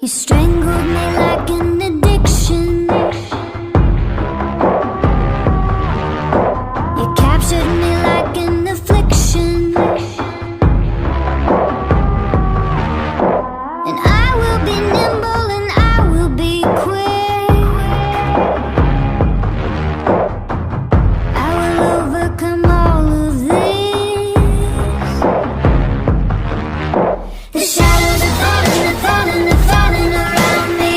You strangled me like an addiction. You captured me like an affliction. And I will be nimble and I will be quick. I will overcome all of this. The shadows are falling, they're falling, they're falling around me.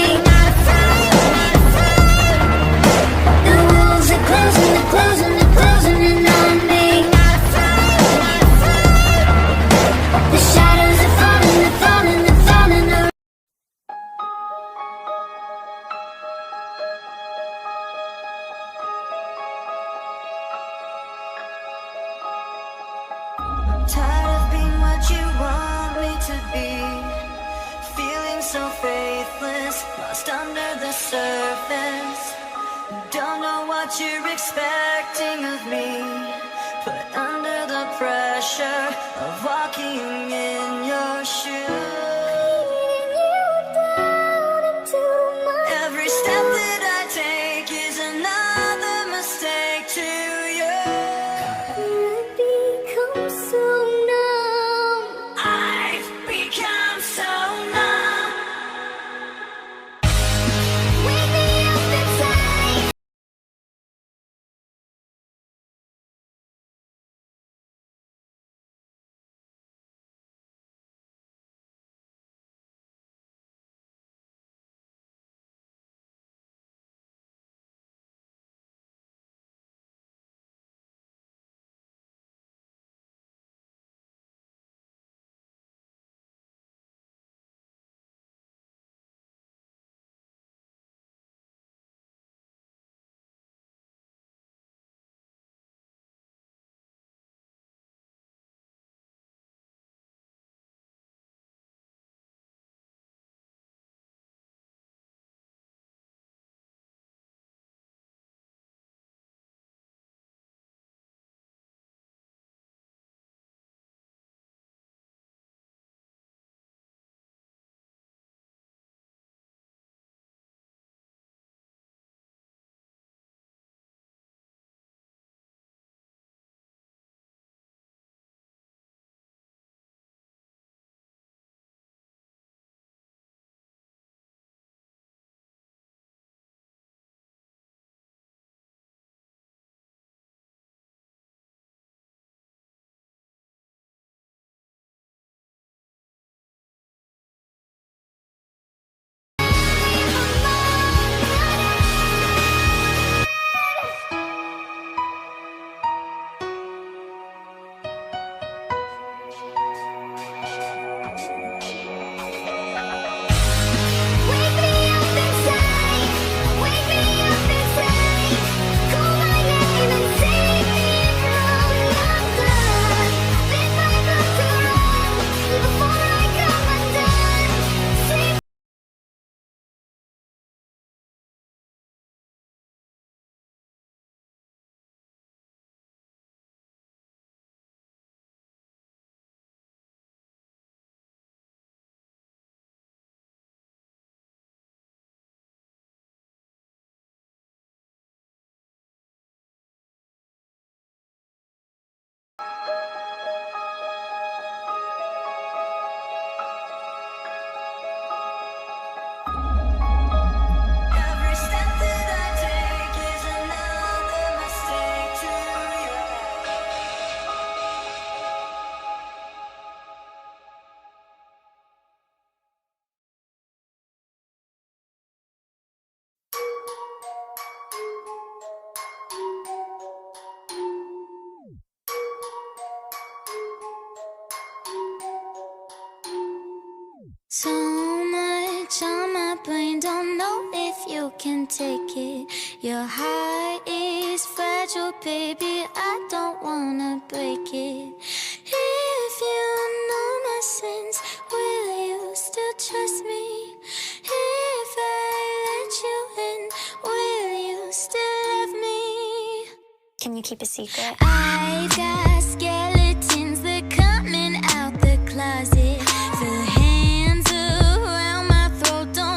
The wolves are closing, they're closing, they're closing in on me. The shadows are falling, they're falling, they're falling around me. Tired of being what you want me to be, feeling so faithless, lost under the surface. Don't know what you're expecting of me, put under the pressure of walking in your shoes. Every step that I take is another mistake to you. I've become so numb. Wake me up inside. Wake me up inside. Wake me up inside. Call my name and save me from the blood. Bend my book to run before I come undone. Save Every step that I take is another mistake to you. so much on my brain, don't know if you can take it. Your heart is fragile, baby, I don't wanna break it. If you know my sins, will you still trust me? If I let you in, will you still love me? Can you keep a secret? I've got skeletons that coming out the closet. The hands around my throat don't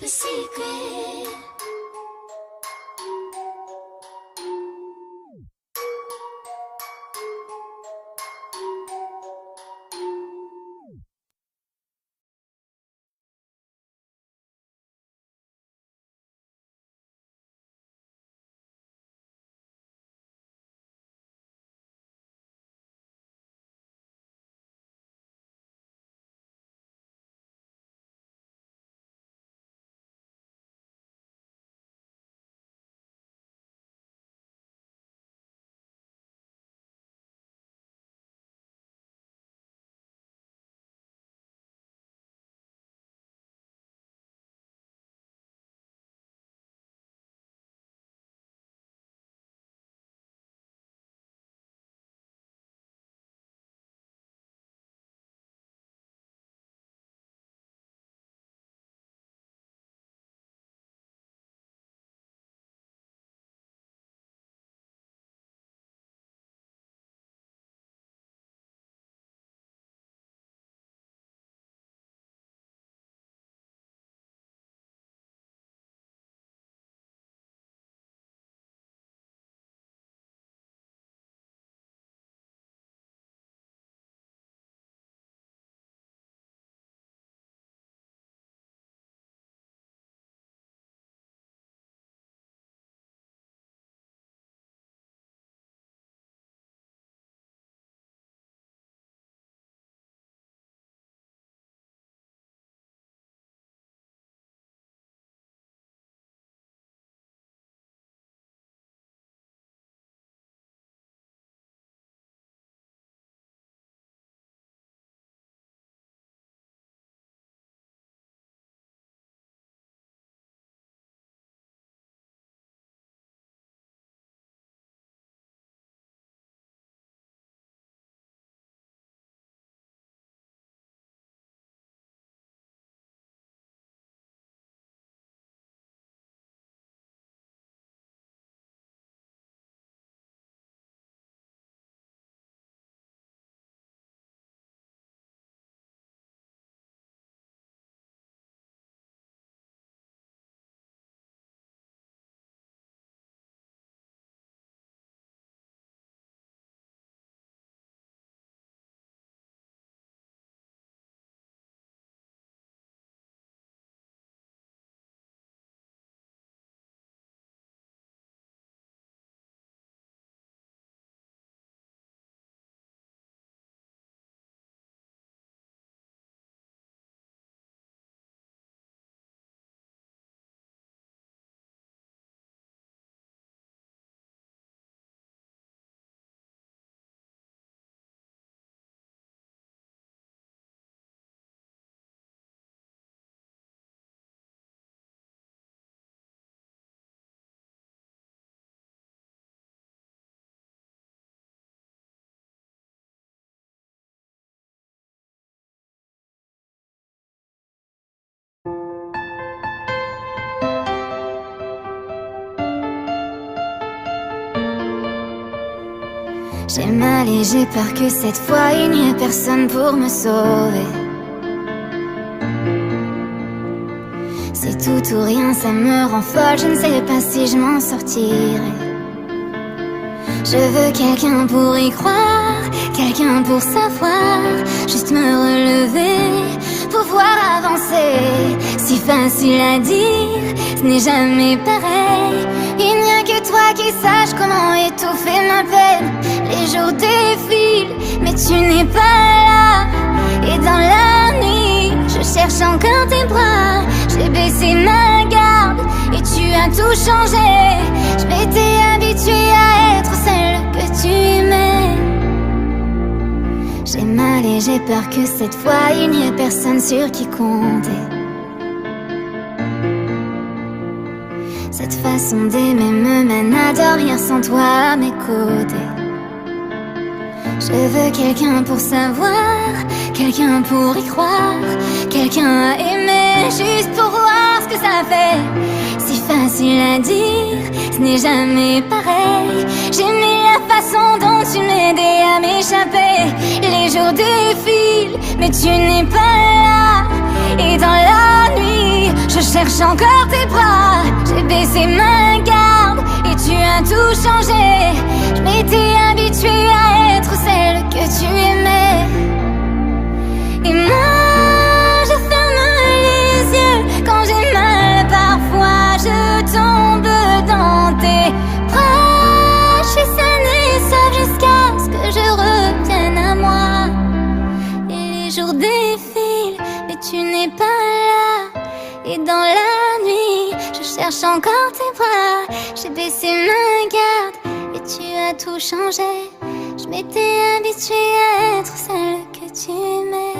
keep a secret. J'ai mal et j'ai peur que cette fois il n'y ait personne pour me sauver. C'est tout ou rien, ça me rend folle, je ne sais pas si je m'en sortirai. Je veux quelqu'un pour y croire, quelqu'un pour savoir, juste me relever, pouvoir avancer. Si facile à dire, ce n'est jamais pareil. Il n'y a que toi qui saches comment étouffer ma peine. Les jours défilent, mais tu n'es pas là. Et dans la nuit, je cherche encore tes bras. J'ai baissé ma garde et tu as tout changé. Je m'étais habituée à être celle que tu aimais. J'ai mal et j'ai peur que cette fois il n'y ait personne sur qui compter. Cette façon d'aimer me mène à dormir sans toi à mes côtés. Je veux quelqu'un pour savoir, quelqu'un pour y croire, quelqu'un à aimer juste pour voir ce que ça fait. Si facile à dire, ce n'est jamais pareil. J'aimais la façon dont tu m'aidais à m'échapper. Les jours défilent, mais tu n'es pas là. Et dans la nuit, je cherche encore tes bras. J'ai baissé ma garde et tu as tout changé. Je m'étais habituée à être celle que tu aimais. Et moi, je ferme les yeux quand j'ai mal. Parfois, je tombe dans tes bras. Je suis saine et sauve jusqu'à ce que je revienne à moi. Et les jours défilent, mais tu n'es pas là. Et dans la nuit, je cherche encore tes bras. J'ai baissé ma garde et tu as tout changé. Je m'étais habituée à être celle que tu aimais.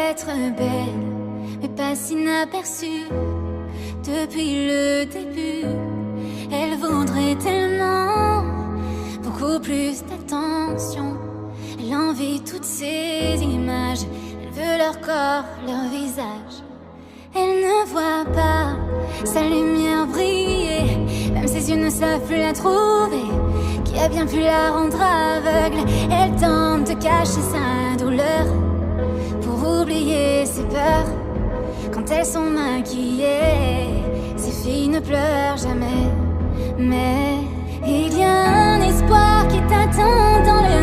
être belle, mais pas inaperçue. Depuis le début, elle voudrait tellement beaucoup plus d'attention. Elle envie toutes ces images, elle veut leur corps, leur visage. Elle ne voit pas sa lumière briller, même ses yeux ne savent plus la trouver. Qui a bien pu la rendre aveugle? Elle tente de cacher sa douleur pour oublier ses peurs. Quand elles sont maquillées, ces filles ne pleurent jamais. Mais il y a un espoir qui t'attend dans les